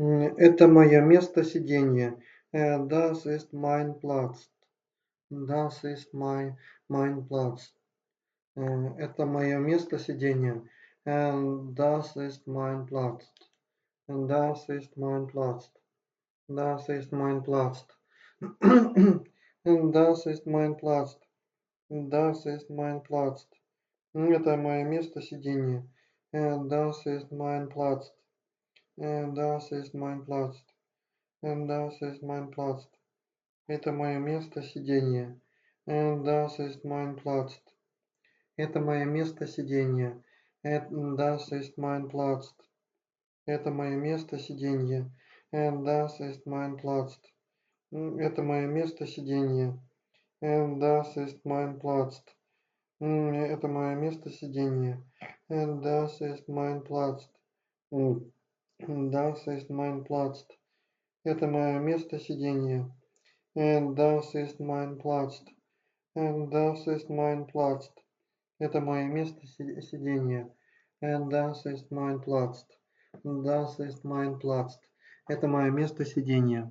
Это мое место сидения. Das ist mein Platz. Das ist mein Platz. Это мое место сидения. Das ist mein Platz. Das ist mein Platz. Das ist mein Platz. Das ist mein Platz. Das ist mein Platz. Это мое место сидения. Das ist mein Platz. Das ist mein Platz. Das ist mein Platz. Это мое место сидения. Das ist mein Platz. Это мое место сидения. Das ist mein Platz. Это мое место сидения. Das ist mein Platz. Это мое место сидения. Das ist mein Platz. Это мое место сидения. Das ist mein Platz. Das ist mein Platz. Это мое место сидения. Das ist mein Platz. Das ist mein Platz. Это мое место сидения. Das ist mein Platz. Das ist mein Platz. Это мое место сидения.